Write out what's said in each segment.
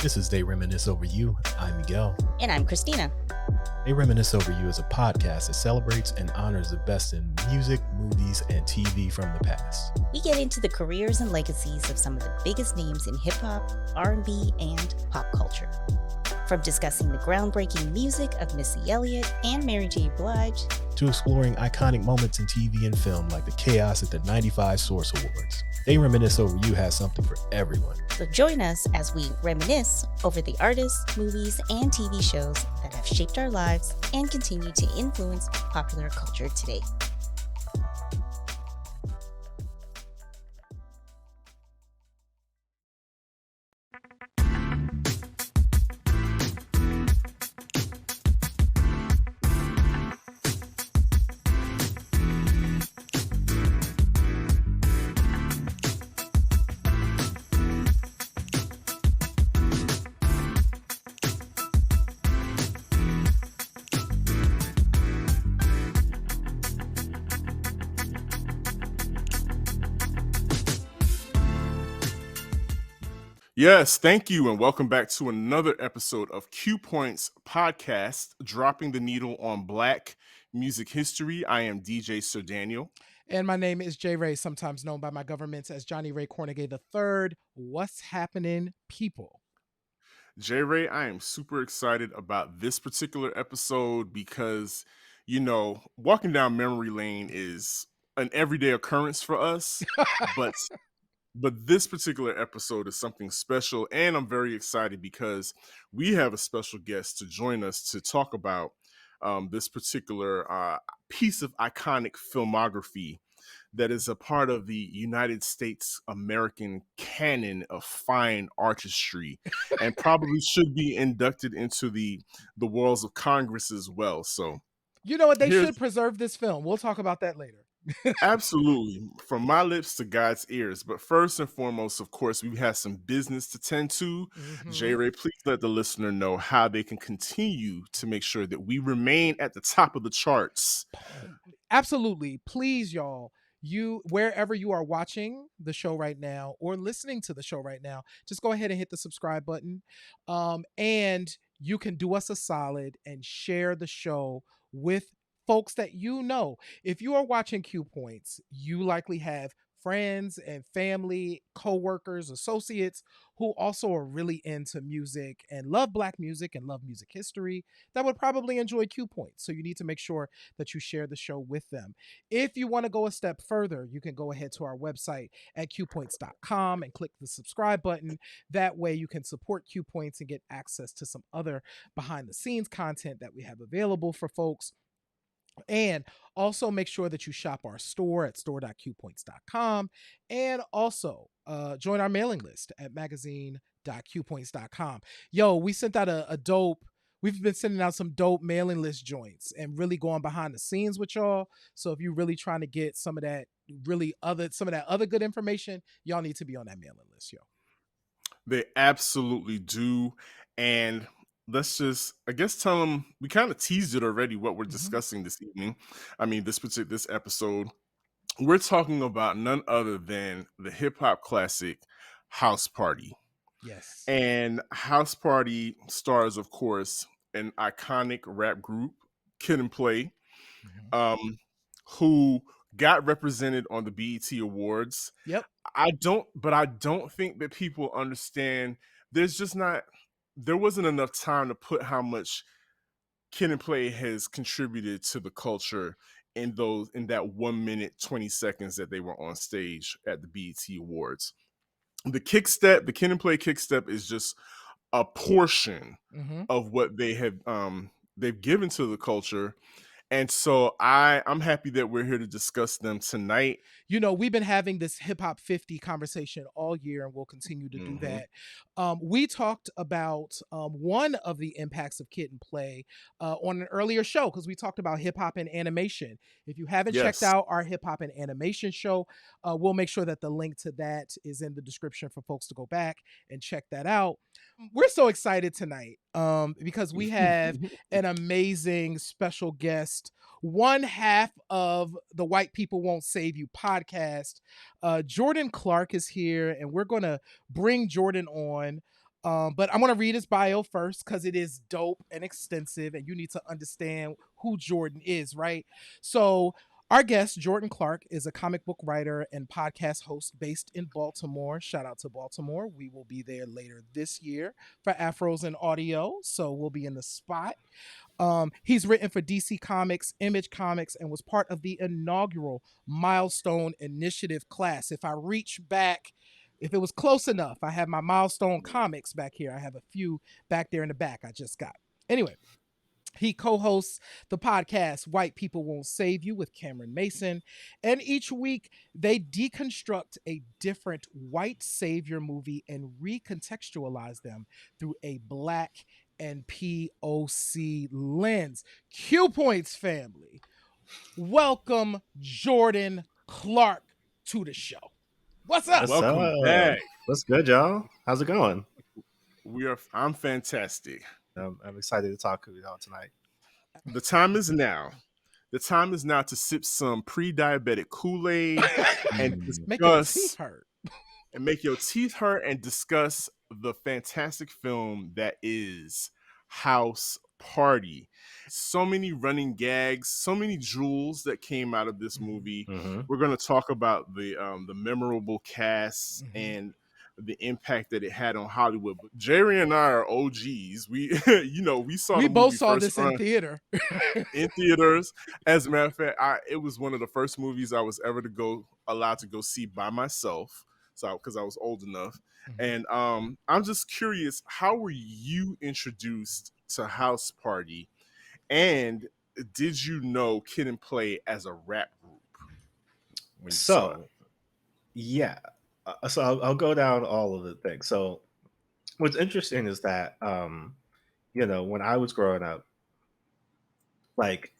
This is They Reminisce Over You. I'm Miguel. And I'm Christina. They Reminisce Over You is a podcast that celebrates and honors the best in music, movies, and TV from the past. We get into the careers and legacies of some of the biggest names in hip-hop, R&B, and pop culture. From discussing the groundbreaking music of Missy Elliott and Mary J. Blige, to exploring iconic moments in TV and film like the chaos at the 95 Source Awards. They Reminisce Over You has something for everyone. So join us as we reminisce over the artists, movies, and TV shows that have shaped our lives and continue to influence popular culture today. Yes, thank you, and welcome back to another episode of Q Points Podcast, dropping the needle on Black music history. I am DJ Serane. And my name is J. Ray, sometimes known by my governments as Johnny Ray Cornegay III. What's happening, people? J. Ray, I am super excited about this particular episode because, you know, walking down memory lane is an everyday occurrence for us, But this particular episode is something special, and I'm very excited because we have a special guest to join us to talk about this particular piece of iconic filmography that is a part of the United States American canon of fine artistry and probably should be inducted into the worlds of Congress as well. So, you know what? They should preserve this film. We'll talk about that later. Absolutely. From my lips to God's ears. But first and foremost, of course, we have some business to tend to. J. Ray, please let the listener know how they can continue to make sure that we remain at the top of the charts. Absolutely. Please, y'all, wherever you are watching the show right now or listening to the show right now, just go ahead and hit the subscribe button. And you can do us a solid and share the show with folks that you know. If you are watching Q Points, you likely have friends and family, co-workers, associates who also are really into music and love Black music and love music history that would probably enjoy Q Points. So you need to make sure that you share the show with them. If you want to go a step further, you can go ahead to our website at qpoints.com and click the subscribe button. That way you can support Q Points and get access to some other behind the scenes content that we have available for folks. And also make sure that you shop our store at store.qpoints.com and also join our mailing list at magazine.qpoints.com. Yo, we sent out a dope, we've been sending out some dope mailing list joints and really going behind the scenes with y'all. So if you're really trying to get some of that other good information, y'all need to be on that mailing list, yo. They absolutely do. And let's just, I guess, tell them, we kind of teased it already, what we're discussing this evening. I mean, this episode, we're talking about none other than the hip hop classic House Party. Yes. And House Party stars, of course, an iconic rap group, Kid and Play, who got represented on the BET Awards. Yep. I don't think that people understand. There wasn't enough time to put how much Kid and Play has contributed to the culture in that 1 minute 20 seconds that they were on stage at the BET Awards. The Kid and Play kickstep is just a portion of what they have they've given to the culture. And so I'm happy that we're here to discuss them tonight. You know, we've been having this Hip Hop 50 conversation all year, and we'll continue to do that. We talked about one of the impacts of Kid and Play on an earlier show, because we talked about hip hop and animation. If you haven't checked out our hip hop and animation show, we'll make sure that the link to that is in the description for folks to go back and check that out. We're so excited tonight because we have an amazing special guest, one half of the White People Won't Save You podcast. Jordan Clark is here, and we're going to bring Jordan on But I'm gonna read his bio first because it is dope and extensive, and you need to understand who Jordan is, right? So our guest, Jordan Clark, is a comic book writer and podcast host based in Baltimore. Shout out to Baltimore. We will be there later this year for Afros and Audio, so we'll be in the spot. He's written for DC Comics, Image Comics, and was part of the inaugural Milestone Initiative class. If I reach back, if it was close enough, I have my Milestone comics back here. I have a few back there in the back I just got. Anyway, he co hosts the podcast White People Won't Save You with Cameron Mason. And each week, they deconstruct a different white savior movie and recontextualize them through a Black and POC lens. Q Points family, welcome Jordan Clark to the show. What's up? Welcome back. What's good, y'all? How's it going? I'm fantastic. I'm excited to talk with y'all tonight. The time is now. The time is now to sip some pre-diabetic Kool-Aid and Make your discuss teeth hurt. and make your teeth hurt and discuss the fantastic film that is House Party. So many running gags, so many jewels that came out of this movie. Mm-hmm. We're going to talk about the memorable cast and the impact that it had on Hollywood. But Jerry and I are OGs. We, we saw. We the both movie saw first this in theater. in theaters. As a matter of fact, it was one of the first movies I was ever allowed to go see by myself. So, because I was old enough, and I'm just curious, how were you introduced to House Party, and did you know Kid and Play as a rap group? So I'll go down all of the things. So what's interesting is that when I was growing up, like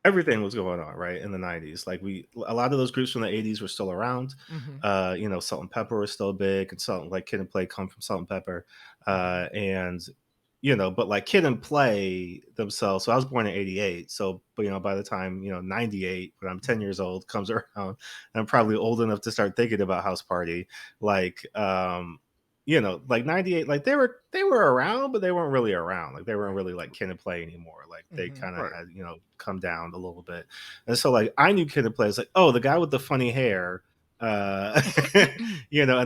everything was going on right in the 90s. Like a lot of those groups from the 80s were still around. Salt and Pepper was still big, and something like Kid and Play come from Salt and Pepper, and but like Kid and Play themselves. So I was born in 88. So, but by the time 98, when I'm 10 years old, comes around, I'm probably old enough to start thinking about House Party. Like like 98, like they were around, but they weren't really around. Like they weren't really like Kid and Play anymore. Like they kind of had come down a little bit. And so like I knew Kid and Play. It's like, oh, the guy with the funny hair, and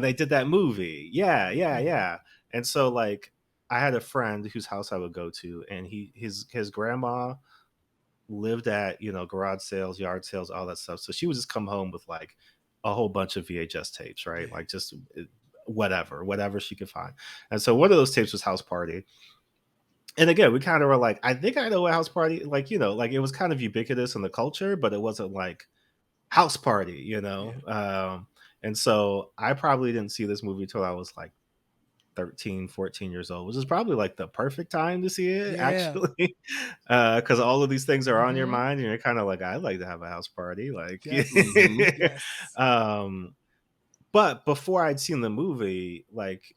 they did that movie. Yeah. And so like I had a friend whose house I would go to, and his grandma lived at garage sales, yard sales, all that stuff. So she would just come home with like a whole bunch of VHS tapes, right? Like just whatever she could find. And so one of those tapes was House Party. And again, we kind of were like, I think I know what House Party, like, like it was kind of ubiquitous in the culture, but it wasn't like House Party, and so I probably didn't see this movie till I was like 13, 14 years old, which is probably like the perfect time to see it, actually, because all of these things are on your mind, and you're kind of like, I'd like to have a house party, like, Yes. But before I'd seen the movie, like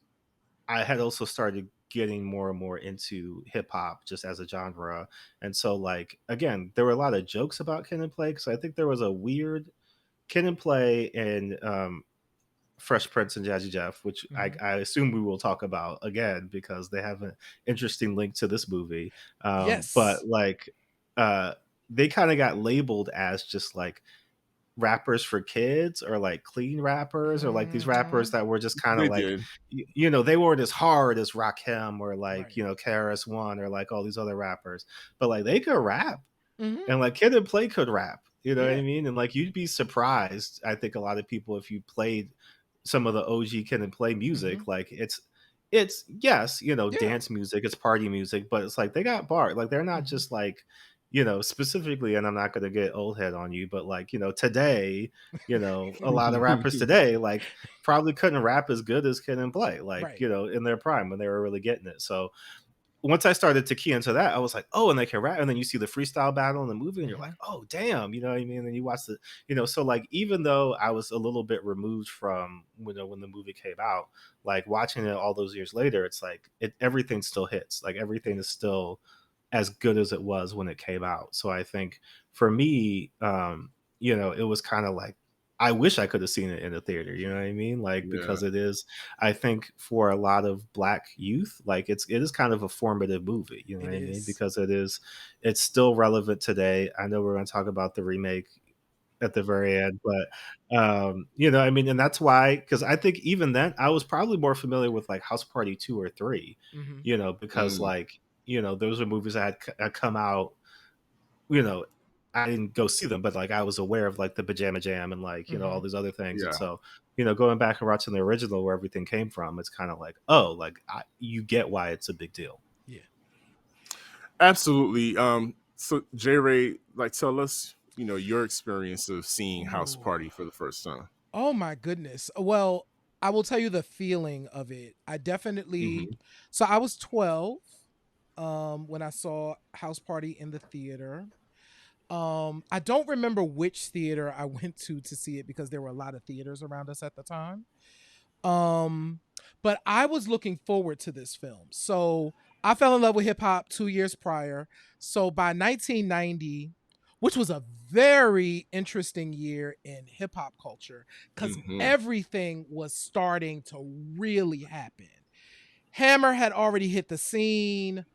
I had also started getting more and more into hip hop just as a genre. And so like, again, there were a lot of jokes about Kid and Play, because I think there was a weird Kid and Play and Fresh Prince and Jazzy Jeff, which I assume we will talk about again because they have an interesting link to this movie. But like they kind of got labeled as just like rappers for kids, or like clean rappers, or like these rappers that were just kind of like they weren't as hard as Rakim or like KRS-One or like all these other rappers, but like they could rap, and like Kid and Play could rap, what I mean? And like you'd be surprised, I think, a lot of people, if you played some of the OG Kid and Play music, like it's yes, dance music, it's party music, but it's like they got bars, like they're not just like specifically, and I'm not going to get old head on you, but like, today, a lot of rappers today, like probably couldn't rap as good as Kid and Play, like, in their prime when they were really getting it. So once I started to key into that, I was like, oh, and they can rap. And then you see the freestyle battle in the movie and you're like, oh, damn, you know what I mean? And then you watch the, so like, even though I was a little bit removed from, when the movie came out, like watching it all those years later, it's like everything still hits, like everything is still as good as it was when it came out. So I think for me, it was kind of like, I wish I could have seen it in the theater, you know what I mean? Like, Yeah, because it is, I think for a lot of Black youth, like it is kind of a formative movie, you know It what I mean? is. Because it's still relevant today. I know we're going to talk about the remake at the very end, but I mean, and that's why, because I think even then I was probably more familiar with like House Party 2 or 3, Hmm. because mm, like, those are movies that had come out, you know, I didn't go see them, but like I was aware of like the Pajama Jam and like, all Hmm. these other things. And yeah. so, going back and watching the original where everything came from, it's kind of like, oh, like you get why it's a big deal. Yeah. Absolutely. So J Ray, like, tell us, your experience of seeing House Ooh. Party for the first time. Oh my goodness. Well, I will tell you the feeling of it. I definitely, Hmm. so I was 12 when I saw House Party in the theater. I don't remember which theater I went to see it because there were a lot of theaters around us at the time. Um, but I was looking forward to this film. So I fell in love with hip hop 2 years prior. So by 1990, which was a very interesting year in hip hop culture, because Hmm. everything was starting to really happen. Hammer had already hit the scene.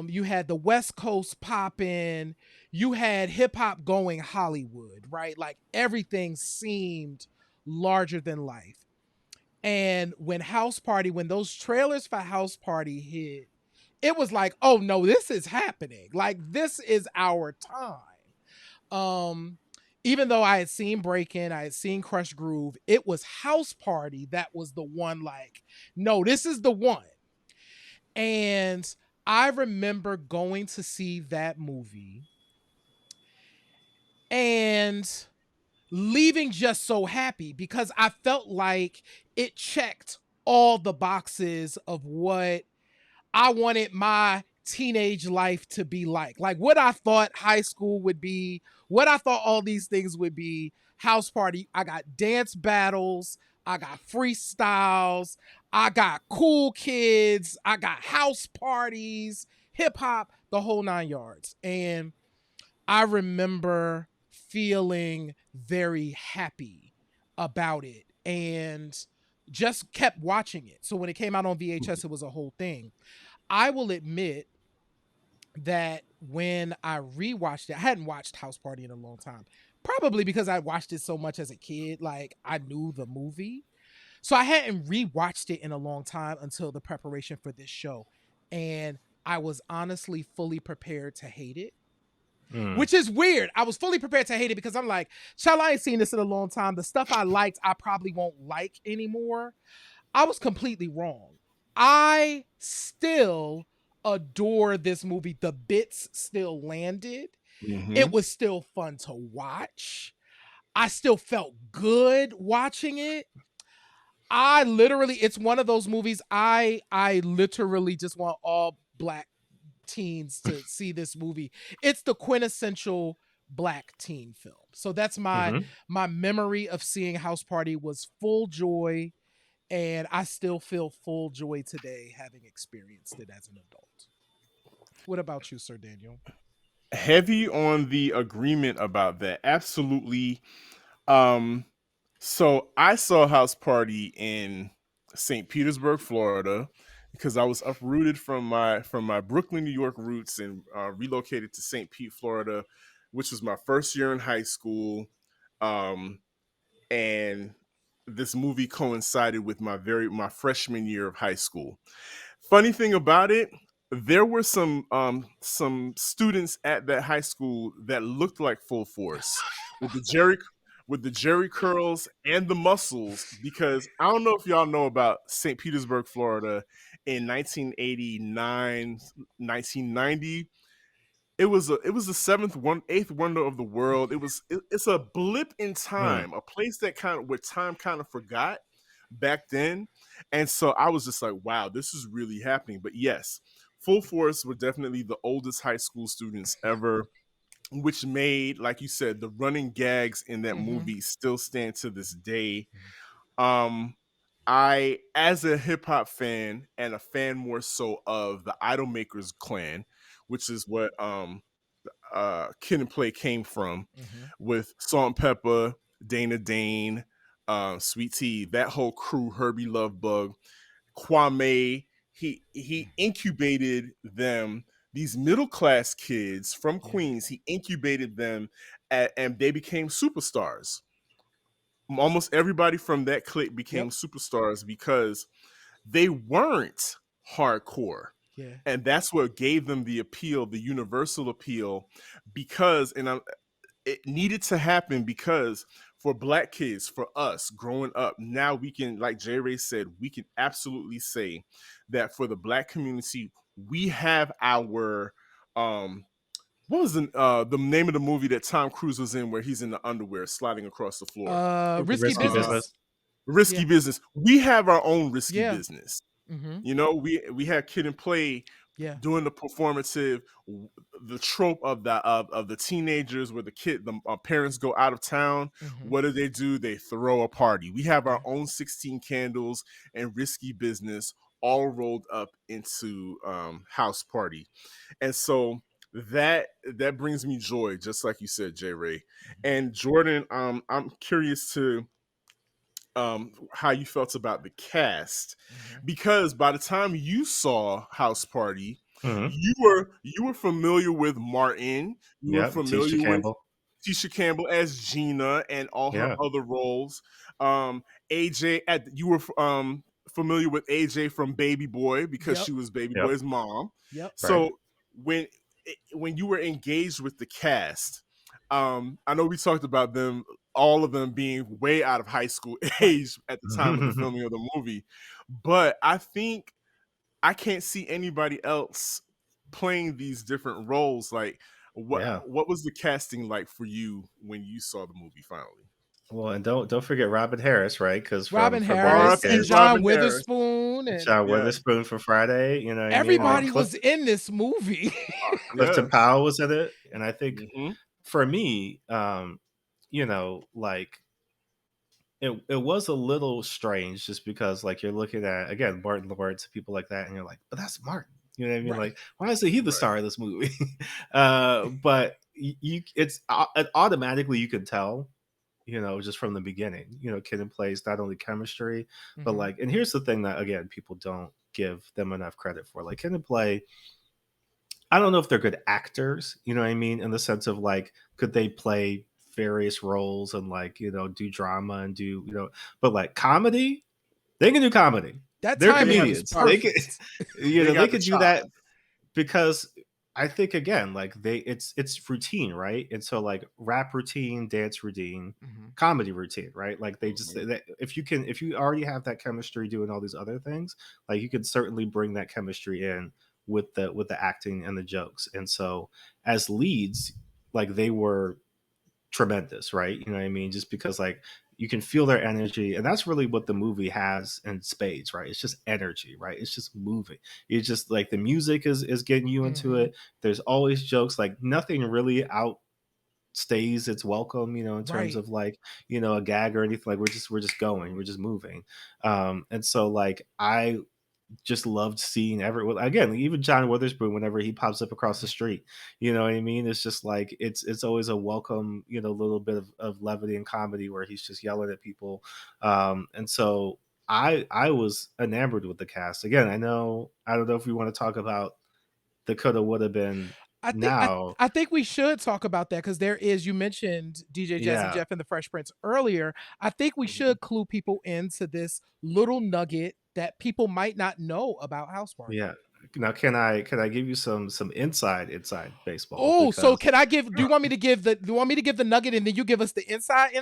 You had the West Coast popping. You had hip hop going Hollywood, right? Like everything seemed larger than life. And when those trailers for House Party hit, it was like, oh no, this is happening. Like this is our time. Even though I had seen Break In, I had seen Crush Groove, it was House Party that was the one like, no, this is the one. And I remember going to see that movie and leaving just so happy because I felt like it checked all the boxes of what I wanted my teenage life to be like. Like what I thought high school would be, what I thought all these things would be. House Party, I got dance battles, I got freestyles, I got cool kids, I got house parties, hip hop, the whole nine yards. And I remember feeling very happy about it and just kept watching it. So when it came out on VHS, it was a whole thing. I will admit that when I rewatched it, I hadn't watched House Party in a long time. Probably because I watched it so much as a kid, like I knew the movie. So I hadn't rewatched it in a long time until the preparation for this show. And I was honestly fully prepared to hate it, Mm. which is weird. I was fully prepared to hate it because I'm like, Shall, I ain't seen this in a long time. The stuff I liked, I probably won't like anymore. I was completely wrong. I still adore this movie. The bits still landed. It Hmm. was still fun to watch. I still felt good watching it. I literally, it's one of those movies I literally just want all Black teens to see this movie. It's the quintessential Black teen film. So that's Hmm. my memory of seeing House Party was full joy, and I still feel full joy today having experienced it as an adult. What about you, Sir Daniel? Heavy on the agreement about that. Absolutely. Um, so I saw House Party in St. Petersburg, Florida, because I was uprooted from my Brooklyn, New York roots and relocated to St. Pete, Florida, which was my first year in high school. Um, and this movie coincided with my freshman year of high school. Funny thing about it, there were some students at that high school that looked like Full Force with the Jerry curls and the muscles, because I don't know if y'all know about St. Petersburg, Florida in 1989, 1990. It was the eighth wonder of the world. It's a blip in Mm. time, a place that kind of where time kind of forgot back then. And so I was just like, wow, this is really happening. But yes, Full Force were definitely the oldest high school students ever, which made, like you said, the running gags in that Mm-hmm. movie still stand to this day. Um, I, as a hip hop fan and a fan more so of the Idolmakers clan, which is what Kid and Play came from, Mm-hmm. with Salt and Pepper, Dana Dane, Sweet Tea, that whole crew, Herbie Lovebug, Kwame. He incubated them, these middle class kids from Queens. He incubated them, and they became superstars. Almost everybody from that clique became superstars because they weren't hardcore. Yeah. And that's what gave them the appeal, the universal appeal, because, it needed to happen because for Black kids, for us growing up, now we can, like J. Ray said, we can absolutely say that for the Black community, we have our, what was the name of the movie that Tom Cruise was in where he's in the underwear sliding across the floor? Risky Business. Risky Business. We have our own Risky Business. Mm-hmm. You know, we had Kid and Play doing the performative, the trope of the teenagers where the parents go out of town. Mm-hmm. What do? They throw a party. We have our own 16 Candles and Risky Business all rolled up into House Party. And so that brings me joy, just like you said, J. Ray. And Jordan, I'm curious to how you felt about the cast, because by the time you saw House Party, you were familiar with Martin, you were familiar with Tisha Campbell as Gina and all her other roles. AJ, you were familiar with AJ from Baby Boy because she was Baby Boy's mom. So when you were engaged with the cast, I know we talked about them, all of them being way out of high school age at the time of the filming of the movie, but I think I can't see anybody else playing these different roles. Like, what was the casting like for you when you saw the movie finally? Well, and don't forget Robin Harris, right? Because Robin Harris and John Witherspoon and John Witherspoon for Friday. You know, everybody was in this movie. Clifton Powell was in it, and I think for me, you know, like it was a little strange just because like you're looking at again Martin Lawrence, people like that, and you're like, but that's Martin. You know what I mean? Like, why isn't he the star of this movie? But it's automatically you can tell. You know, just from the beginning, you know, Kid and Play's not only chemistry, but like, and here's the thing that again, people don't give them enough credit for. Like Kid and Play, I don't know if they're good actors, you know what I mean? In the sense of like, could they play various roles and like, you know, do drama and do, you know, but like comedy, they can do comedy. They're comedians. They can, you know, they could do that because I think again, like it's routine, right? And so like rap routine, dance routine, comedy routine, right? Like they just if you already have that chemistry doing all these other things, like you could certainly bring that chemistry in with the acting and the jokes. And so as leads, like they were tremendous, right? You know what I mean? Just because like you can feel their energy, and that's really what the movie has in spades, right? It's just energy, right? It's just moving. It's just like the music is getting you into it. There's always jokes, like nothing really outstays its welcome, you know, in terms of like, you know, a gag or anything. Like we're just going, we're just moving. And so like I just loved seeing everyone again, even John Witherspoon whenever he pops up across the street, you know what I mean? It's just like it's always a welcome, you know, little bit of levity and comedy where he's just yelling at people. And so I was enamored with the cast. Again, I don't know if we want to talk about the coulda woulda been. I think we should talk about that because there is, you mentioned DJ Jazzy Jeff and the Fresh Prince earlier. I think we should clue people into this little nugget that people might not know about House Party. Yeah. Now, can I give you some inside baseball? Oh, so can I give? Do you want me to give the nugget and then you give us the inside?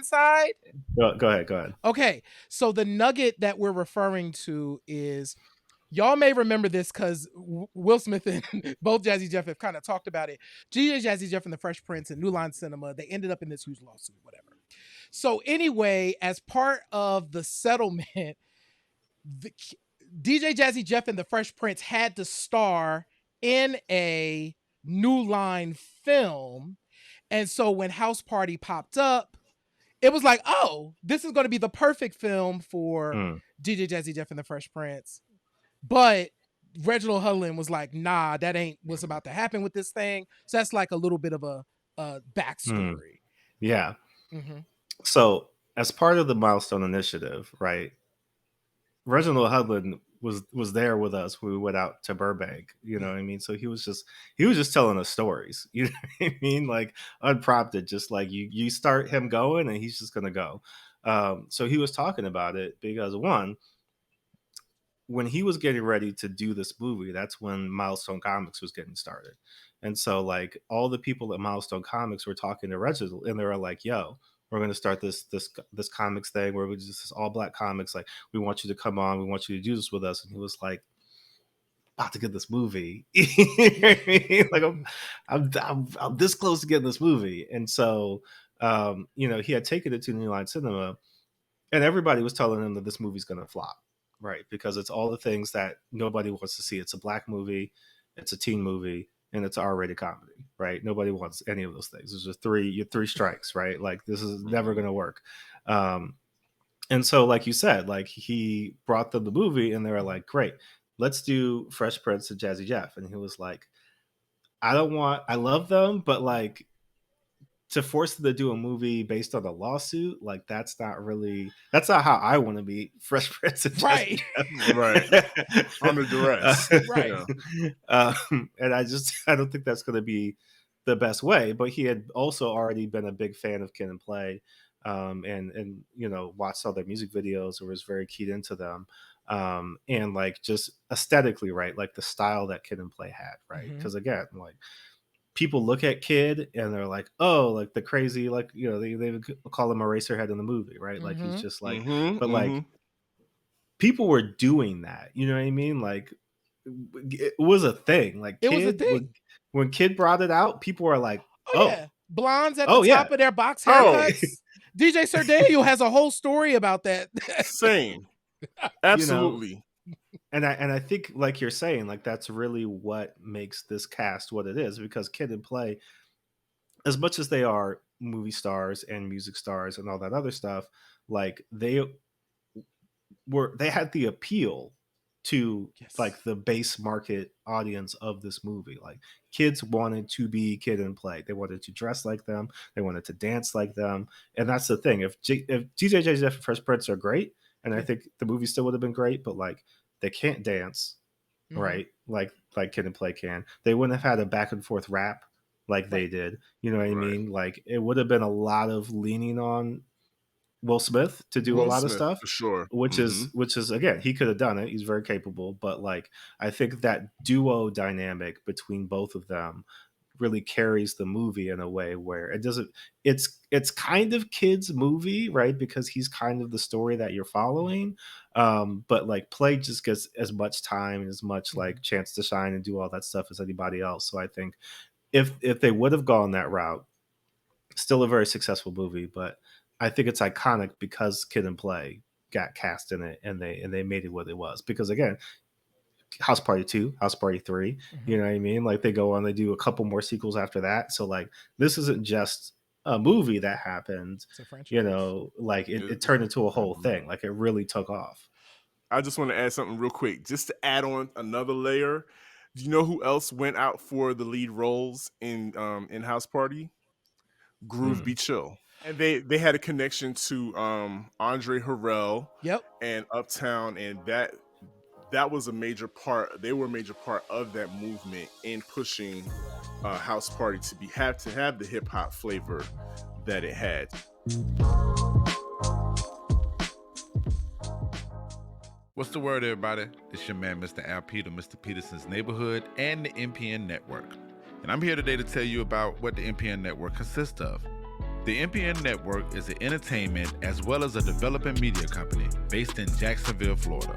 Go ahead. Okay, so the nugget that we're referring to is, y'all may remember this because Will Smith and both Jazzy Jeff have kind of talked about it. DJ Jazzy Jeff and the Fresh Prince and New Line Cinema, they ended up in this huge lawsuit, whatever. So anyway, as part of the settlement, DJ Jazzy Jeff and the Fresh Prince had to star in a New Line film. And so when House Party popped up, it was like, oh, this is going to be the perfect film for DJ Jazzy Jeff and the Fresh Prince. But Reginald Hudlin was like, nah, that ain't what's about to happen with this thing. So that's like a little bit of a backstory. Yeah. So as part of the Milestone Initiative, right? Reginald Hudlin was there with us when we went out to Burbank. You know what I mean? So he was just telling us stories. You know what I mean? Like unprompted, just like you start him going and he's just gonna go. So he was talking about it because one, when he was getting ready to do this movie, that's when Milestone Comics was getting started. And so like all the people at Milestone Comics were talking to Reginald and they were like, yo, we're going to start this comics thing where we just this all black comics. Like, we want you to come on. We want you to do this with us. And he was like, about to get this movie. Like I'm this close to getting this movie. And so, he had taken it to New Line Cinema and everybody was telling him that this movie's going to flop. Right, because it's all the things that nobody wants to see. It's a black movie, it's a teen movie, and it's an R-rated comedy. Right, nobody wants any of those things. There's just three strikes. Right, like this is never going to work. And so, like you said, like he brought them the movie, and they were like, "Great, let's do Fresh Prince and Jazzy Jeff." And he was like, "I love them, but like." To force them to do a movie based on a lawsuit, like that's not how I want to be Fresh Prince of Right. Right. Under duress. Right. And I don't think that's going to be the best way. But he had also already been a big fan of Kid and Play, and watched all their music videos and was very keyed into them. And like just aesthetically, right, like the style that Kid and Play had, right? Because again, like people look at Kid and they're like, oh, like the crazy, like, they would call him Eraserhead in the movie, right? Like he's just like, like people were doing that, you know what I mean? Like it was a thing. Like it was a thing. When Kid brought it out, people were like, yeah, blondes at the top of their box haircuts. DJ Sir Daniel has a whole story about that. Same. Absolutely. And I think, like you're saying, like that's really what makes this cast what it is, because Kid and Play, as much as they are movie stars and music stars and all that other stuff, like they had the appeal to like the base market audience of this movie. Like kids wanted to be Kid and Play. They wanted to dress like them. They wanted to dance like them. And that's the thing. If DJ Jazzy Jeff and Fresh Prince are great, and I think the movie still would have been great, but like they can't dance, right? Like Kid and Play can. They wouldn't have had a back and forth rap like they did. You know what I mean? Like it would have been a lot of leaning on Will Smith to do a lot of stuff, for sure. Which is again, he could have done it. He's very capable, but like I think that duo dynamic between both of them really carries the movie in a way where it's kind of Kid's movie, right? Because he's kind of the story that you're following. But like Play just gets as much time and as much like chance to shine and do all that stuff as anybody else. So I think if they would have gone that route, still a very successful movie, but I think it's iconic because Kid and Play got cast in it and they made it what it was. Because again, House Party 2, House Party 3, you know what I mean? Like they go on, they do a couple more sequels after that. So like this isn't just a movie that happened, like it turned into a whole thing. Like it really took off. I just want to add something real quick, just to add on another layer. Do you know who else went out for the lead roles in House Party? Groove Be Chill. And they had a connection to Andre Harrell and Uptown, and that was a major part. They were a major part of that movement in pushing House Party to have the hip hop flavor that it had. What's the word, everybody? It's your man, Mr. Al Peter, Mr. Peterson's Neighborhood, and the MPN Network. And I'm here today to tell you about what the MPN Network consists of. The MPN Network is an entertainment as well as a developing media company based in Jacksonville, Florida.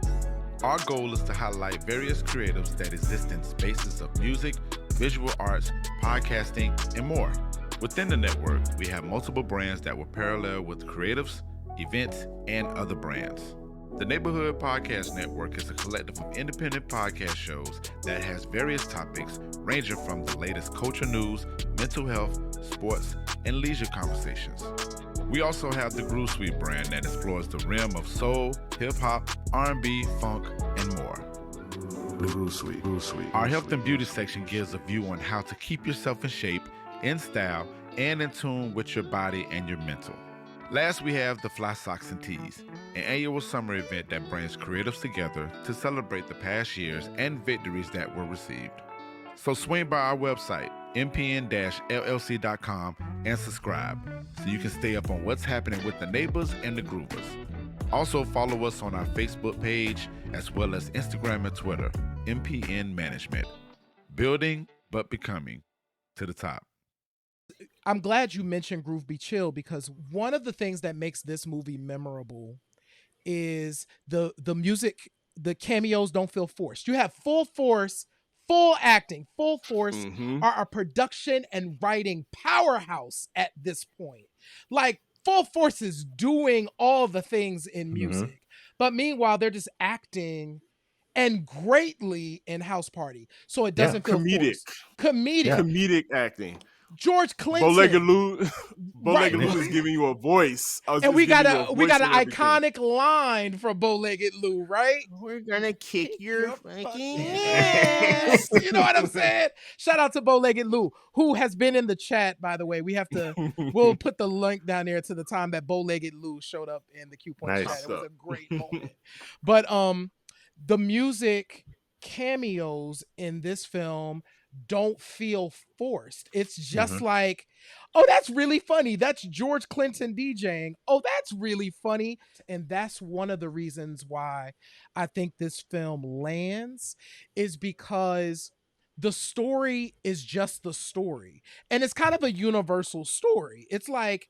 Our goal is to highlight various creatives that exist in spaces of music, visual arts, podcasting, and more. Within the network, we have multiple brands that will parallel with creatives, events, and other brands. The Neighborhood Podcast Network is a collective of independent podcast shows that has various topics ranging from the latest culture news, mental health, sports, and leisure conversations. We also have the Groove Suite brand that explores the realm of soul, hip-hop, R&B, funk, and more. The Groove Suite. Our health and beauty section gives a view on how to keep yourself in shape, in style, and in tune with your body and your mental. Last, we have the Fly Socks and Tees, an annual summer event that brings creatives together to celebrate the past years and victories that were received. So swing by our website, mpn-llc.com, and subscribe so you can stay up on what's happening with the neighbors and the groovers. Also follow us on our Facebook page as well as Instagram and Twitter, MPN Management. Building but becoming to the top. I'm glad you mentioned Groove Be Chill, because one of the things that makes this movie memorable is the music. The cameos don't feel forced. You have full force, full acting, full force, are a production and writing powerhouse at this point. Like, full force is doing all the things in music, but meanwhile they're just acting and greatly in House Party, so it doesn't feel comedic. forced. Comedic Acting. George Clinton. Bow-legged Lou Right. is giving you a voice. And we got an iconic line from Bow-legged Lou, right? We're gonna kick your fucking ass. You know what I'm saying? Shout out to Bow-legged Lou, who has been in the chat, by the way. We'll put the link down there to the time that Bow-legged Lou showed up in the Q Point chat. It was a great moment. But the music cameos in this film don't feel forced. It's just like, oh, that's really funny. That's George Clinton DJing. Oh, that's really funny. And that's one of the reasons why I think this film lands, is because the story is just the story. And it's kind of a universal story. It's like,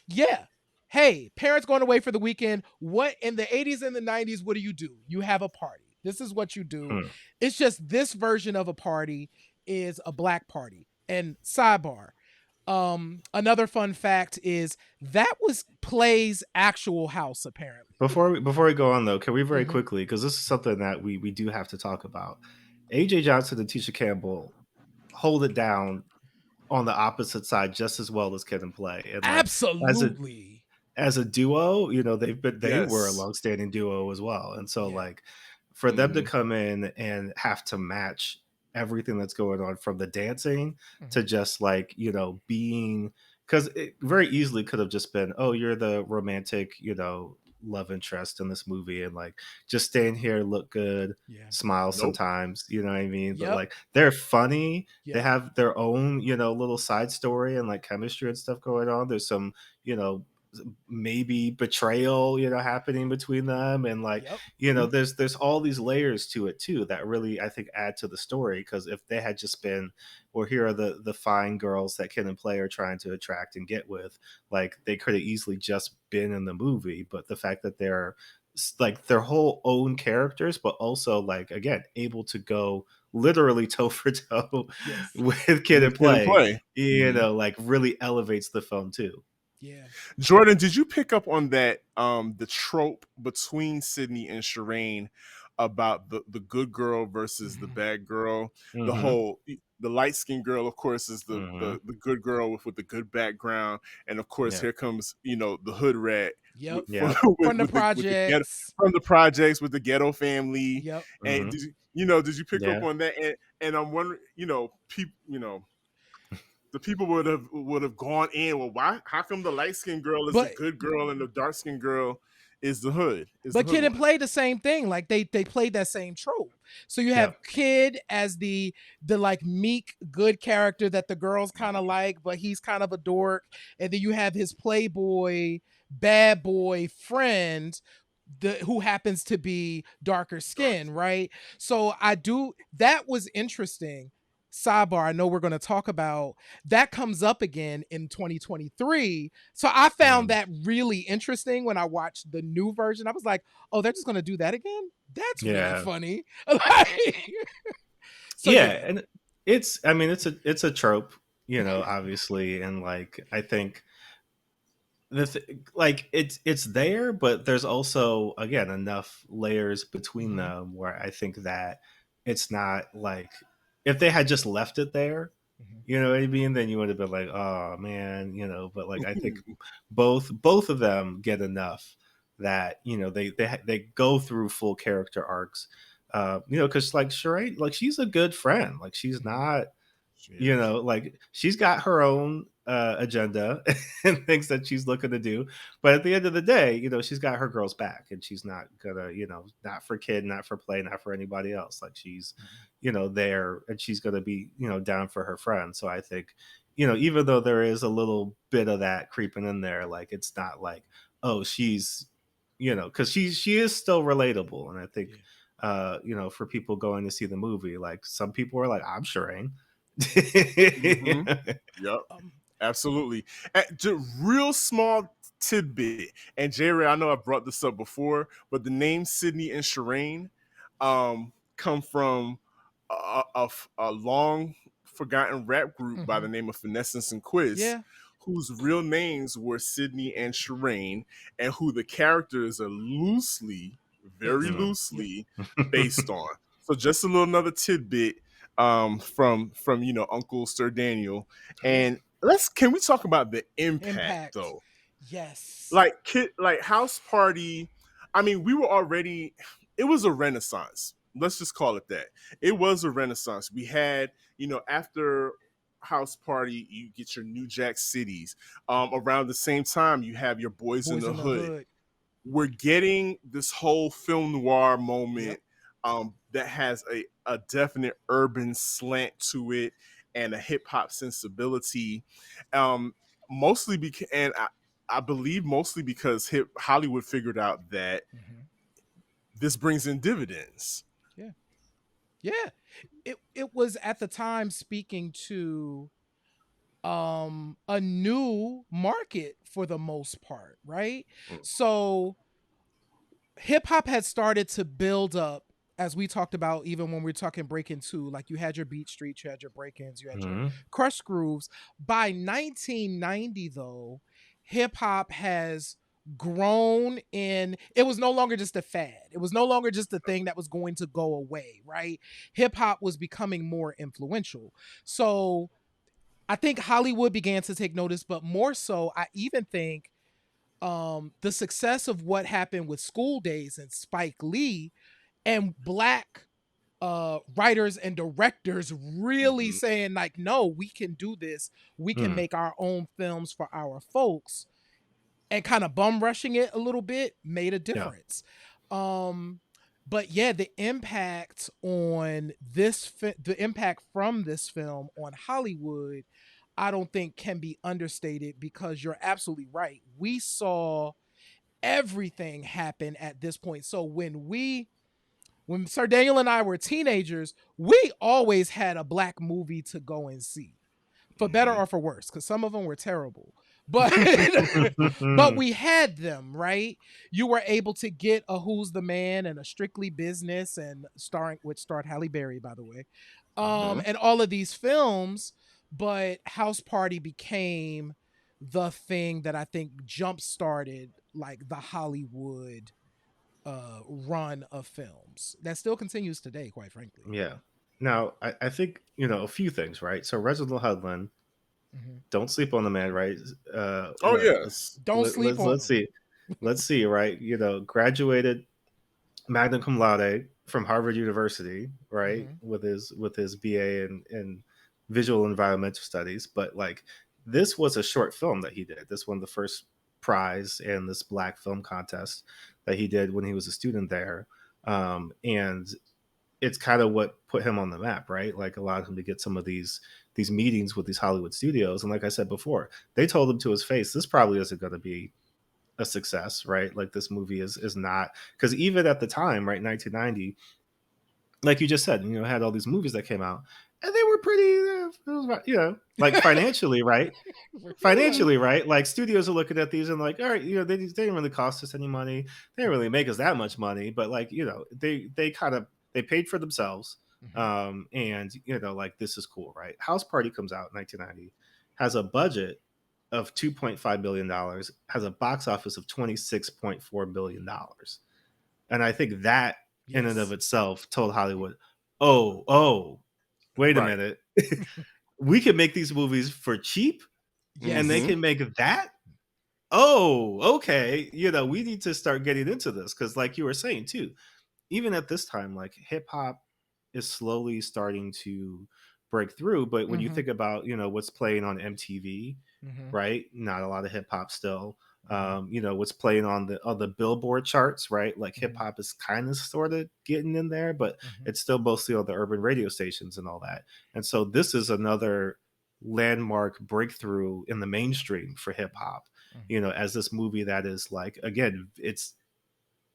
yeah, hey, parents going away for the weekend. What in the 80s and the 90s, what do? You have a party. This is what you do. It's just this version of a party is a black party. And sidebar, another fun fact is that was Play's actual house, apparently. Before we go on, though, can we very quickly, because this is something that we do have to talk about. AJ Johnson and Tisha Campbell hold it down on the opposite side just as well as Kid and Play. And absolutely. As a duo, you know, they were a long-standing duo as well. And so like for them to come in and have to match everything that's going on, from the dancing to just like, you know, being, because it very easily could have just been, oh, you're the romantic, you know, love interest in this movie, and like just stand here, look good, smile sometimes, you know what I mean? But like they're funny, they have their own, you know, little side story and like chemistry and stuff going on. There's some, you know, maybe betrayal, you know, happening between them, and like you know, there's all these layers to it too that really I think add to the story. Because if they had just been, well, here are the fine girls that Kid and Play are trying to attract and get with, like they could have easily just been in the movie. But the fact that they're like their whole own characters, but also like again able to go literally toe for toe with Kid and Play, you know, like really elevates the film too. Yeah. Jordan, did you pick up on that the trope between Sidney and Sherane about the good girl versus the bad girl? The whole the light-skinned girl, of course, is the good girl with the good background, and of course here comes, you know, the hood rat from the projects, with the ghetto family. And did you pick up on that? And I'm wondering, you know, people, you know, the people would have gone in, well, why? How come the light-skinned girl is the good girl and the dark-skinned girl is the hood? But Kid and Play the same thing. Like they played that same trope. So you have Kid as the like meek good character that the girls kind of like, but he's kind of a dork. And then you have his playboy bad boy friend who happens to be darker skin, right? So that was interesting. Sidebar, I know we're going to talk about that, comes up again in 2023. So I found that really interesting when I watched the new version. I was like, oh, they're just going to do that again? That's really funny. And it's a trope, you know, obviously. And like, I think like it's there, but there's also, again, enough layers between them where I think that it's not like, if they had just left it there, you know what I mean, then you would have been like, oh man, you know. But like I think both of them get enough that, you know, they go through full character arcs, you know, because like Sherane, like she's a good friend, like she's not, you know, like she's got her own agenda and things that she's looking to do. But at the end of the day, she's got her girls back, and she's not gonna, not for kid, not for play, not for anybody else. Like she's, there, and she's gonna be, down for her friends. So I think, even though there is a little bit of that creeping in there, like it's not like, oh, she's, because she is still relatable. And I think, for people going to see the movie, like some people are like, I'm Sherane. Yep. Um, Absolutely. Real small tidbit. And Ray, I know I brought this up before, but the name Sidney and Sherane come from a long forgotten rap group by the name of Finesse and Synquis, yeah. whose real names were Sidney and Sherane, and who the characters are very Based on. loosely based on. So just a little another tidbit from Uncle Sir Daniel. And can we talk about the impact though? Yes. Like House Party, I mean, we were already, it was a renaissance. Let's just call it that. It was a renaissance. We had, after House Party, you get your New Jack Cities. Around the same time, you have your Boys in the Hood. We're getting this whole film noir moment that has a definite urban slant to it and a hip hop sensibility. Mostly because, and I believe mostly because Hollywood figured out that this brings in dividends. Yeah. Yeah. It was at the time speaking to a new market for the most part, right? So hip hop had started to build up, as we talked about, even when we were talking Breaking 2, like you had your Beat Street, you had your Break-ins, you had your Crush Grooves. By 1990, though, hip hop has grown in, it was no longer just a fad. It was no longer just a thing that was going to go away, right? Hip hop was becoming more influential. So I think Hollywood began to take notice, but more so, I even think the success of what happened with School Days and Spike Lee and black writers and directors really saying like, no, we can do this. We can make our own films for our folks, and kind of bum rushing it a little bit made a difference. But yeah, the impact on the impact from this film on Hollywood, I don't think can be understated, because you're absolutely right. We saw everything happen at this point. So when Sir Daniel and I were teenagers, we always had a black movie to go and see, for better or for worse, because some of them were terrible. But but we had them, right? You were able to get a Who's the Man and a Strictly Business, and which starred Halle Berry, by the way, and all of these films. But House Party became the thing that I think jump started like the Hollywood run of films that still continues today, quite frankly. Yeah. Now, I think, a few things, right? So Reginald Hudlin, don't sleep on the man, right? Yes. Don't sleep on let's see. Let's see, right? Graduated magna cum laude from Harvard University, right? With his BA in visual environmental studies. But like, this was a short film that he did. This won the first prize in this black film contest that he did when he was a student there. And it's kind of what put him on the map, right? Like allowed him to get some of these meetings with these Hollywood studios. And like I said before, they told him to his face, this probably isn't going to be a success, right? Like this movie is not, because even at the time, right, 1990, like you just said, had all these movies that came out, and they were pretty, like financially, right? Financially, right? Like studios are looking at these and like, all right, they didn't really cost us any money. They didn't really make us that much money, but like, they paid for themselves. And like, this is cool, right? House Party comes out in 1990, has a budget of $2.5 billion, has a box office of $26.4 billion. And I think that in and of itself told Hollywood, oh, wait a minute. We can make these movies for cheap, and they can make that. Oh, okay. We need to start getting into this, because like you were saying too, even at this time, like hip hop is slowly starting to break through. But when you think about, what's playing on MTV, right? Not a lot of hip hop still. You know, what's playing on the Billboard charts, right? Like hip hop is kind of sort of getting in there, but it's still mostly on the urban radio stations and all that. And so this is another landmark breakthrough in the mainstream for hip hop. You know, as this movie that is like, again, it's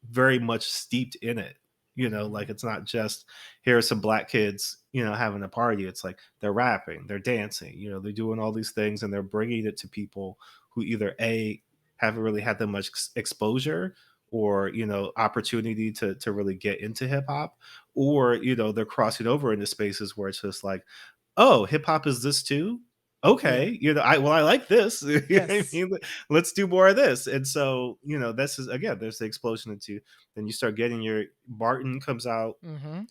very much steeped in it. You know, like it's not just here are some black kids, you know, having a party. It's like they're rapping, they're dancing, you know, they're doing all these things and they're bringing it to people who either A, haven't really had that much exposure or, you know, opportunity to really get into hip hop, or, you know, they're crossing over into spaces where it's just like, oh, hip hop is this too? Okay, you know, I like this. You know what I Yes. mean? Let's do more of this. And so, you know, this is again, there's the explosion into then you start getting your Barton comes out,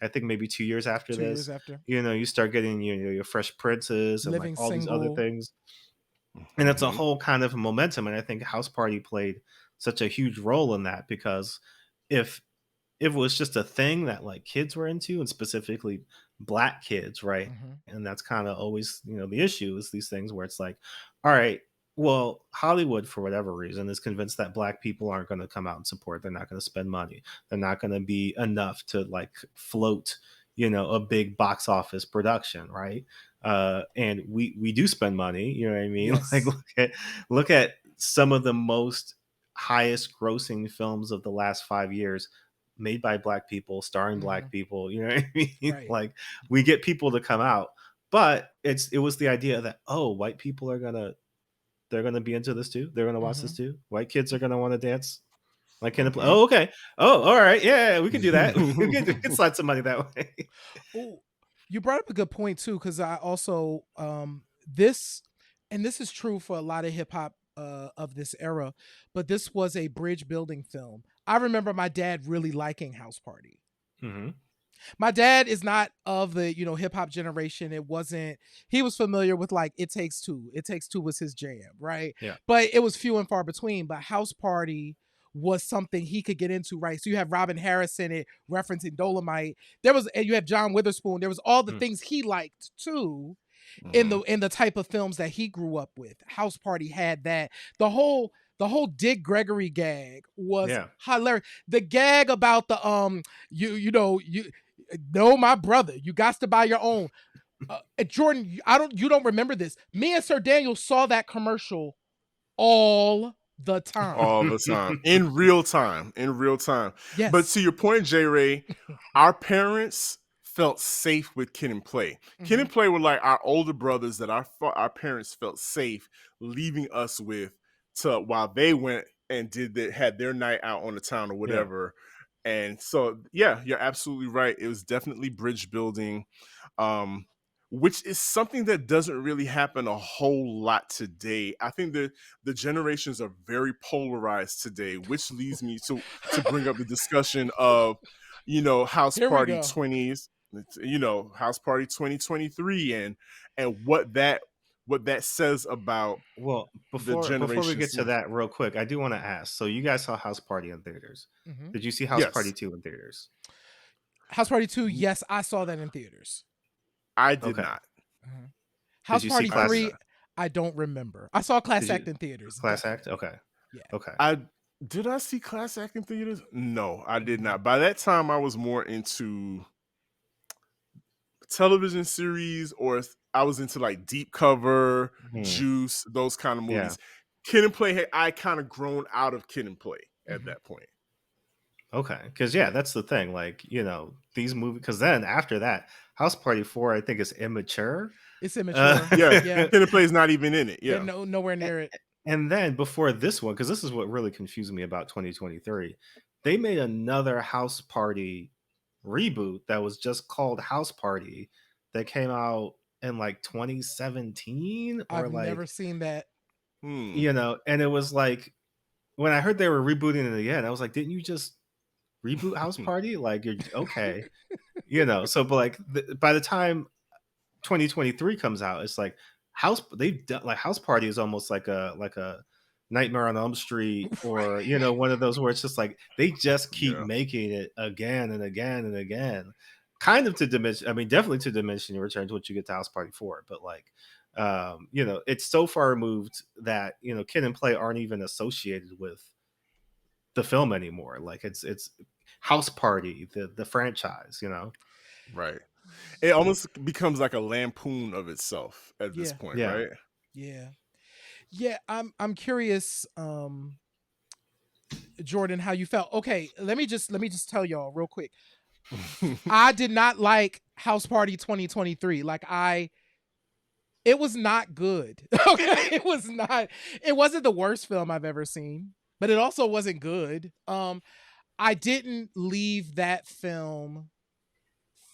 I think maybe 2 years after 2 years this. after. You know, you start getting your Fresh Princes and like Living all these other Single. things. And it's a whole kind of momentum. And I think House Party played such a huge role in that because if it was just a thing that like kids were into and specifically black kids, right? And that's kind of always, you know, the issue is these things where it's like, all right, well, Hollywood for whatever reason is convinced that black people aren't going to come out and support. They're not going to spend money. They're not going to be enough to like float, you know, a big box office production, right? And we do spend money, you know what I mean? Yes. Like look at some of the most highest grossing films of the last 5 years made by black people, starring black people, you know what I mean? Right. Like we get people to come out, but it was the idea that, oh, white people they're gonna be into this too. They're gonna watch this too. White kids are gonna want to dance. Like can oh, okay. Oh, all right. Yeah, we can do that. we can slide some money that way. Oh, you brought up a good point too, because I also this, and this is true for a lot of hip hop of this era, but this was a bridge building film. I remember my dad really liking House Party. My dad is not of the, you know, hip hop generation. It wasn't, he was familiar with like It Takes Two. It Takes Two was his jam, right? Yeah. But it was few and far between. But House Party was something he could get into, right? So you have Robin Harris in it referencing Dolomite. There was, and you have John Witherspoon. There was all the things he liked too in the type of films that he grew up with. House Party had that. The whole Dick Gregory gag was hilarious. The gag about the you know my brother, you got to buy your own. Jordan, you don't remember this. Me and Sir Daniel saw that commercial all the time. All the time. In real time. Yes. But to your point, J. Ray, our parents felt safe with Kid and Play. Kid and Play were like our older brothers that our parents felt safe leaving us with while they went and had their night out on the town or whatever. And so, yeah, you're absolutely right. It was definitely bridge building, which is something that doesn't really happen a whole lot today. I think the generations are very polarized today, which leads me to bring up the discussion of, you know, House Party 20s, you know, House Party 2023 and what that says about before we get to that real quick, I do want to ask. So you guys saw House Party in theaters. Did you see House Party 2 in theaters? House Party 2, yes, I saw that in theaters. I did not. House Party 3, I don't remember. I saw Class Act in theaters. Class Act? Okay. Yeah. Okay. Did I see Class Act in theaters? No, I did not. By that time, I was more into television series, or I was into like Deep Cover, Juice, those kind of movies. Kid and Play, I kind of grown out of Kid and Play at that point. Okay, because that's the thing. Like, you know, these movies, because then after that, House Party 4, I think is immature. It's immature. Kid and Play is not even in it. Yeah, nowhere near it. And then before this one, because this is what really confused me about 2023, they made another House Party reboot that was just called House Party that came out in like 2017 or I've like never seen that. You know, and it was like when I heard they were rebooting it again, I was like, didn't you just reboot House Party? Like, you're okay. You know, so but like by the time 2023 comes out, it's like they've done like House Party is almost like a Nightmare on Elm Street, or you know, one of those where it's just like they just keep making it again and again and again, kind of to diminish. I mean, definitely to diminish in return to what you get to House Party 4, but like You know, it's so far removed that, you know, Kid and Play aren't even associated with the film anymore. Like it's House Party, the franchise, you know. Right. It almost becomes like a lampoon of itself at this Yeah, point, Yeah. right? yeah, yeah. I'm curious, Jordan, how you felt. Okay, let me just tell y'all real quick. I did not like House Party 2023. Like it was not good. Okay, it wasn't the worst film I've ever seen, but it also wasn't good. I didn't leave that film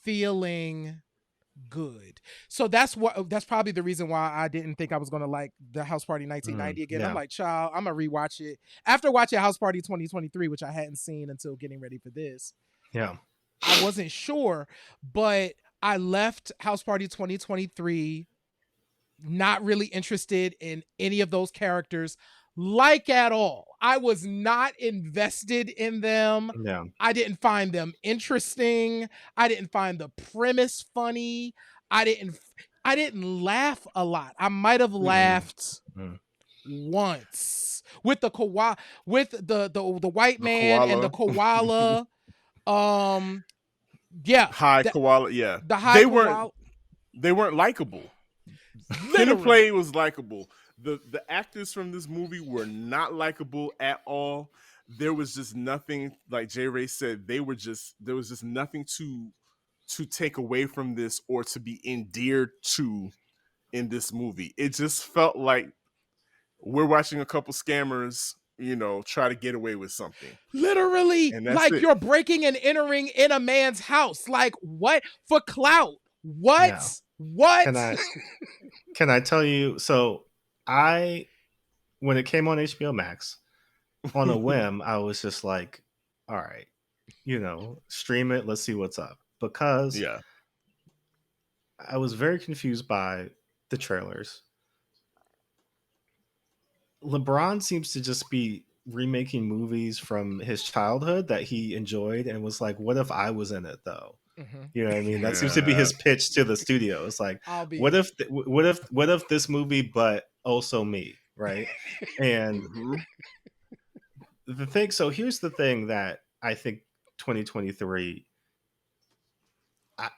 feeling good. So that's probably the reason why I didn't think I was gonna like the House Party 1990 again. I'm Yeah. like, child, I'm gonna rewatch it after watching House Party 2023, which I hadn't seen until getting ready for this. Yeah. I wasn't sure, but I left House Party 2023 not really interested in any of those characters, like at all. I was not invested in them. Yeah. I didn't find them interesting. I didn't find the premise funny. I didn't I didn't laugh a lot. I might have laughed Mm. once with the koala, with the white The man and the koala. koala. Yeah, High koala, yeah. the high koala. They weren't likable. Kid and Literally. Play was likable. The actors from this movie were not likable at all. There was just nothing, like J. Ray said, there was just nothing to take away from this or to be endeared to in this movie. It just felt like we're watching a couple scammers, you know, try to get away with something. Literally, And that's like it. you're breaking and entering in a man's house. Like what? For clout. What? Yeah. What? Can I tell you? So when it came on HBO Max, on a whim, I was just like, all right, you know, stream it. Let's see what's up. Because Yeah. I was very confused by the trailers. LeBron seems to just be remaking movies from his childhood that he enjoyed and was like, what if I was in it though? Mhm. You know what I mean? That seems to be his pitch to the studio. It's like, I'll be. what if this movie, but also me, right? And Mhm. the thing, so here's the thing that I think 2023,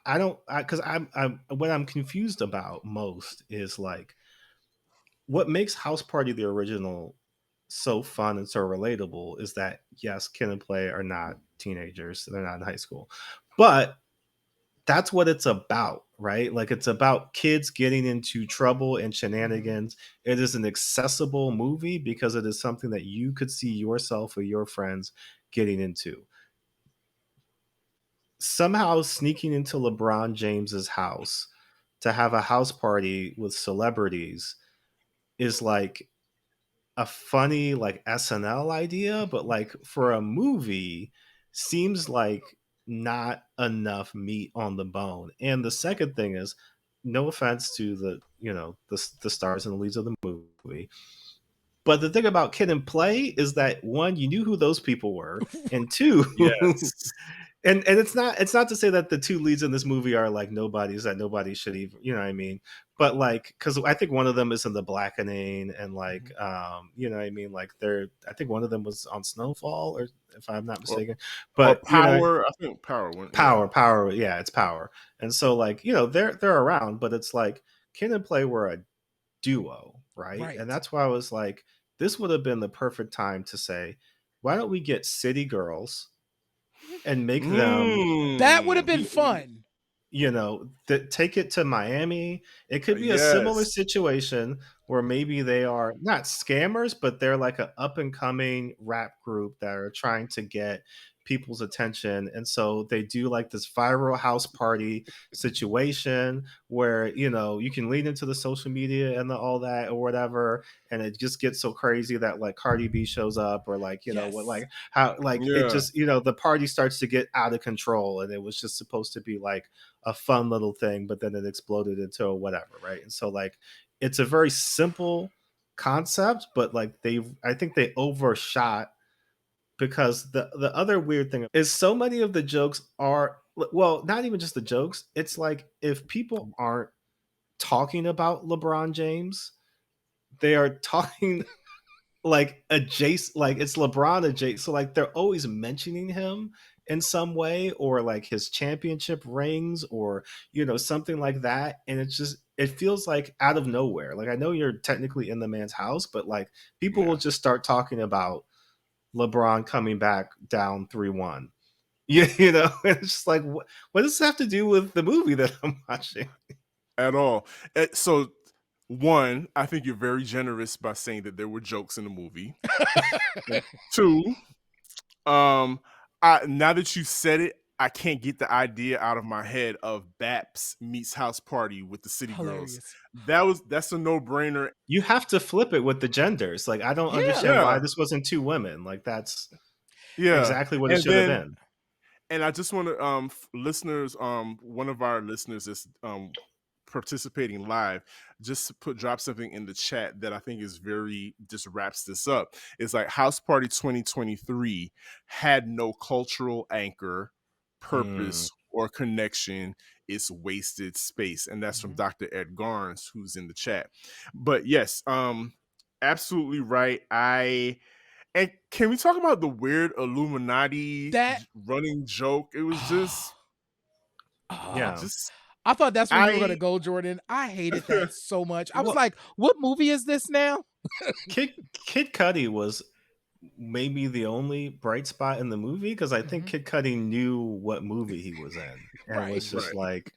I don't, because I'm what I'm confused about most is like what makes House Party the original so fun and so relatable is that yes, Kid and Play are not teenagers, they're not in high school, but that's what it's about, right? Like it's about kids getting into trouble and shenanigans. It is an accessible movie because it is something that you could see yourself or your friends getting into. Somehow sneaking into LeBron James's house to have a house party with celebrities is like a funny like SNL idea, but like for a movie seems like not enough meat on the bone. And the second thing is, no offense to the, you know, the stars and the leads of the movie, but the thing about Kid and Play is that one, you knew who those people were, and two, Yes. and it's not to say that the two leads in this movie are like nobodies that nobody should even, you know what I mean, but like because I think one of them is in The Blackening and like you know what I mean, like I think one of them was on Snowfall, or if I'm not mistaken, Or but you know, Power. I think Power went. Yeah. power, yeah, it's Power. And so like, you know, they're around, but it's like Kid and Play were a duo, right? Right. And that's why I was like, this would have been the perfect time to say, why don't we get city girls and make them, That would have been Mm. fun. you know, take it to Miami. It could be a similar Yes. situation where maybe they are not scammers, but they're like an up and coming rap group that are trying to get people's attention. And so they do like this viral house party situation where, you know, you can lean into the social media and all that or whatever. And it just gets so crazy that like Cardi B shows up, or like, you know, what, Yes. like how, like it Yeah. just, you know, the party starts to get out of control. And it was just supposed to be like a fun little thing, but then it exploded into whatever, right? And so like it's a very simple concept, but like I think they overshot, because the other weird thing is so many of the jokes are, well, not even just the jokes. It's like if people aren't talking about LeBron James. They are talking like adjacent, like it's LeBron adjacent. So like they're always mentioning him in some way, or like his championship rings, or something like that. And it's just, it feels like out of nowhere. Like I know you're technically in the man's house, but like people will just start talking about LeBron coming back down 3-1. It's just like what does this have to do with the movie that I'm watching? At all. So one, I think you're very generous by saying that there were jokes in the movie. Two, now that you said it, I can't get the idea out of my head of Baps meets House Party with the City Girls. That's a no-brainer. You have to flip it with the genders. Like I don't understand why this wasn't 2 women. Like that's exactly what it should have been. And I just want to listeners, one of our listeners is participating live, just drop something in the chat that I think is just wraps this up. It's like House Party 2023 had no cultural anchor, purpose, or connection. It's wasted space. And that's from Dr. Ed Garnes, who's in the chat. But yes, absolutely right. And can we talk about the weird Illuminati running joke? It was just, I thought that's where you were going to go, Jordan. I hated that so much. I was like, what movie is this now? Kid Cudi was maybe the only bright spot in the movie, because I think Kid Cudi knew what movie he was in. And it was just like,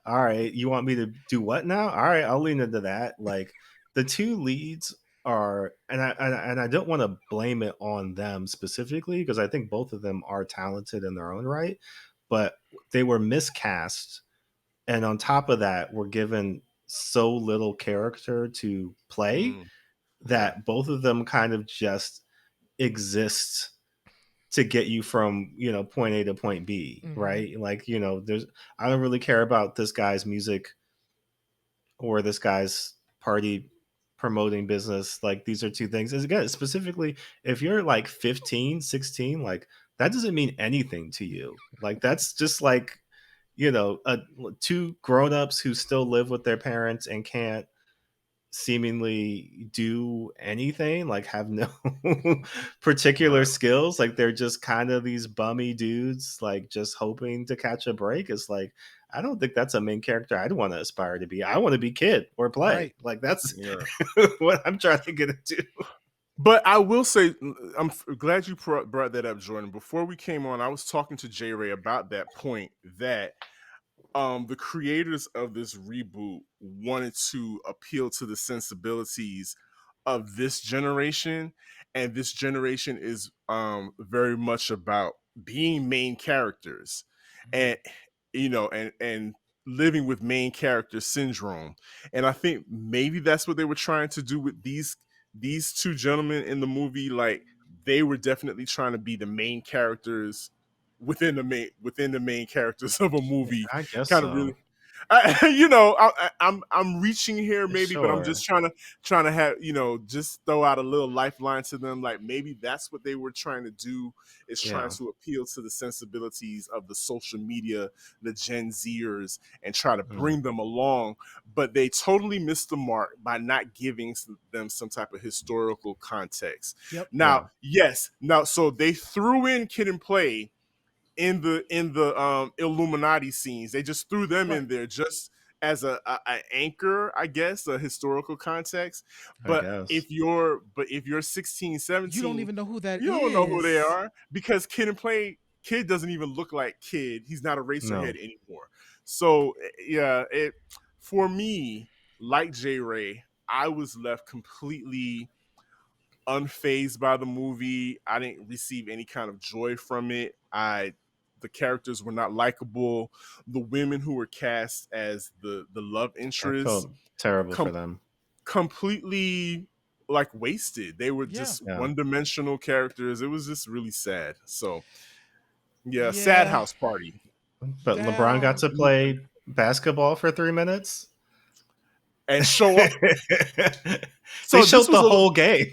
all right, you want me to do what now? All right, I'll lean into that. Like the 2 leads are, and I don't want to blame it on them specifically, because I think both of them are talented in their own right, but they were miscast. And on top of that, we're given so little character to play that both of them kind of just exist to get you from, point A to point B, right? Like, I don't really care about this guy's music or this guy's party promoting business. Like these are 2 things. As again, specifically, if you're like 15, 16, like that doesn't mean anything to you. Like that's just like, 2 grown-ups who still live with their parents and can't seemingly do anything, like have no particular skills. Like they're just kind of these bummy dudes, like just hoping to catch a break. It's like, I don't think that's a main character I'd want to aspire to be. I want to be Kid or Play. Right. Like that's what I'm trying to get into. But I will say, I'm glad you brought that up, Jordan. Before we came on, I was talking to J. Ray about that point, that the creators of this reboot wanted to appeal to the sensibilities of this generation. And this generation is very much about being main characters and, and living with main character syndrome. And I think maybe that's what they were trying to do with these 2 gentlemen in the movie. Like they were definitely trying to be the main characters within the main characters of a movie. I guess kind of so. really. I'm reaching here maybe, but I'm just trying to have, just throw out a little lifeline to them. Like maybe that's what they were trying to do, is trying to appeal to the sensibilities of the social media, the Gen Zers, and try to bring them along. But they totally missed the mark by not giving them some type of historical context. So they threw in Kid and Play in the Illuminati scenes. They just threw them in there just as a anchor, I guess, a historical context. But if you're 16, 17, you don't even know who that is. You don't know who they are, because Kid doesn't even look like Kid. He's not a racerhead anymore. So for me, like J. Ray, I was left completely unfazed by the movie. I didn't receive any kind of joy from it. The characters were not likable. The women who were cast as the love interests, I felt terrible for them. Completely like wasted. They were just one-dimensional characters. It was just really sad. So sad House Party. But LeBron got to play basketball for 3 minutes and show up. So they showed the whole game.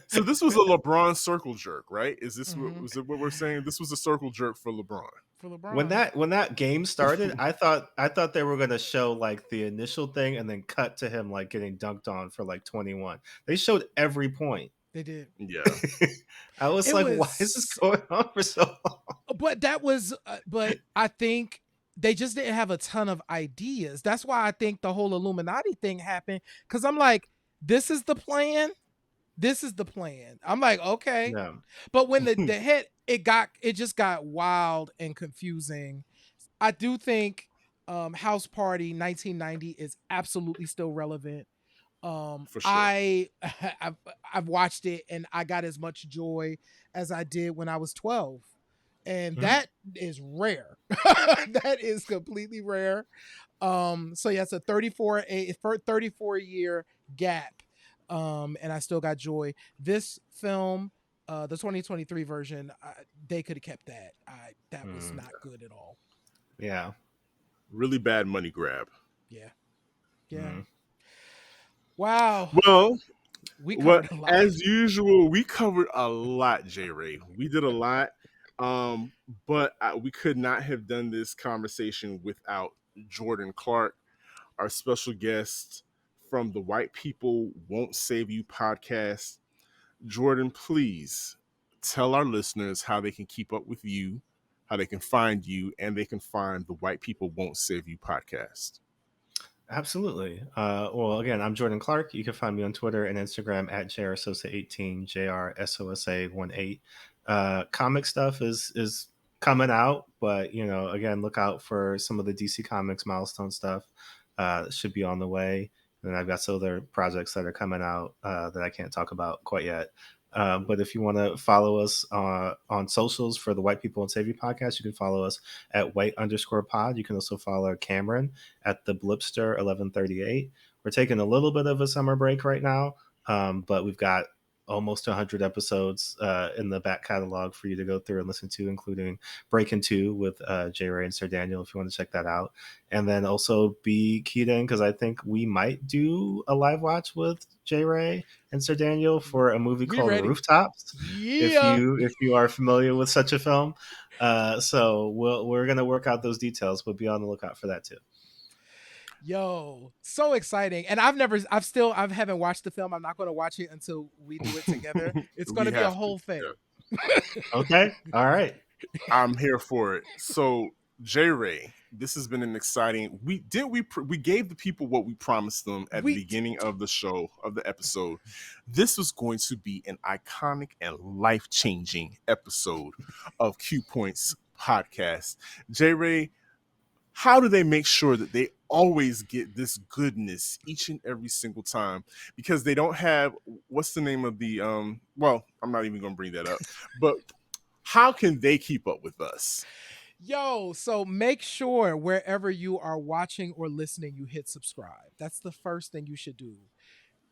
So this was a LeBron circle jerk, right? Is this what we're saying? This was a circle jerk for LeBron. for LeBron. when that game started, I thought they were gonna show like the initial thing and then cut to him like getting dunked on for like 21. They showed every point. They did. Yeah. I was It like, why is this going on for so long? But that was, but I think they just didn't have a ton of ideas. That's why I think the whole Illuminati thing happened. Cause I'm like, this is the plan. This is the plan. I'm like, okay. Yeah. But when the hit, it just got wild and confusing. I do think House Party 1990 is absolutely still relevant. For sure. I've watched it and I got as much joy as I did when I was 12. And that is rare. That is completely rare. So yeah, it's a 34 year gap. And I still got joy. This film, the 2023 version, they could have kept that. That was not good at all. Yeah. Really bad money grab. Yeah. Wow. Well, we covered a lot. As usual, we covered a lot, J. Ray. We did a lot. But we could not have done this conversation without Jordan Clark, our special guest from the White People Won't Save You podcast. Jordan, please tell our listeners how they can keep up with you, how they can find you, and they can find the White People Won't Save You podcast. Absolutely. Well, again, I'm Jordan Clark. You can find me on Twitter and Instagram at JRSosa18, JRSOSA18. Comic stuff is coming out, but again, look out for some of the DC Comics milestone stuff. That should be on the way. And I've got some other projects that are coming out that I can't talk about quite yet. But if you want to follow us on socials for the White People and Save You podcast, you can follow us at white_pod. You can also follow Cameron at the Blipster 1138. We're taking a little bit of a summer break right now, but we've got almost 100 episodes in the back catalog for you to go through and listen to, including Breaking 2 with J. Ray and Sir Daniel, if you want to check that out. And then also be keyed in, because I think we might do a live watch with J. Ray and Sir Daniel for a movie called Rooftops. Yeah. If you are familiar with such a film. So we're going to work out those details, but be on the lookout for that too. Yo, so exciting. And I haven't watched the film. I'm not going to watch it until we do it together. It's going to be a whole thing. Yeah. Okay. All right. I'm here for it. So, J. Ray, this has been an exciting. We gave the people what we promised them at the beginning of the show, of the episode. This was going to be an iconic and life-changing episode of Q Points podcast. J. Ray, how do they make sure that they always get this goodness each and every single time? Because they don't have, what's the name of the well, I'm not even gonna bring that up, but how can they keep up with us? Yo, so make sure wherever you are watching or listening, you hit subscribe. That's the first thing you should do.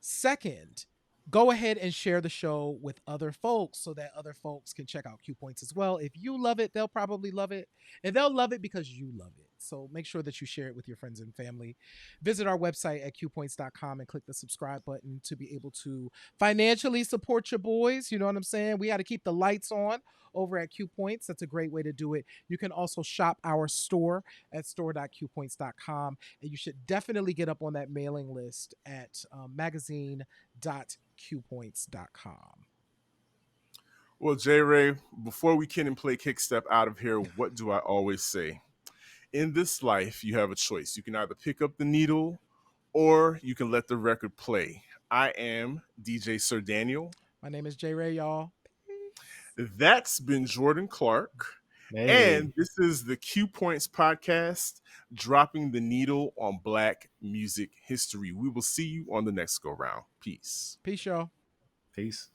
Second, go ahead and share the show with other folks so that other folks can check out Q Points as well. If you love it, they'll probably love it, and they'll love it because you love it. So make sure that you share it with your friends and family. Visit our website at qpoints.com and click the subscribe button to be able to financially support your boys. You know what I'm saying? We got to keep the lights on over at Q Points. That's a great way to do it. You can also shop our store at store.qpoints.com, and you should definitely get up on that mailing list at magazine.qpoints.com. Well, J. Ray, before we can play Kickstep out of here, what do I always say? In this life, you have a choice. You can either pick up the needle or you can let the record play. I am DJ Sir Daniel. My name is J. Ray, y'all. That's been Jordan Clark. Hey. And this is the Q Points podcast, dropping the needle on Black music history. We will see you on the next go round. Peace. Peace, y'all. Peace.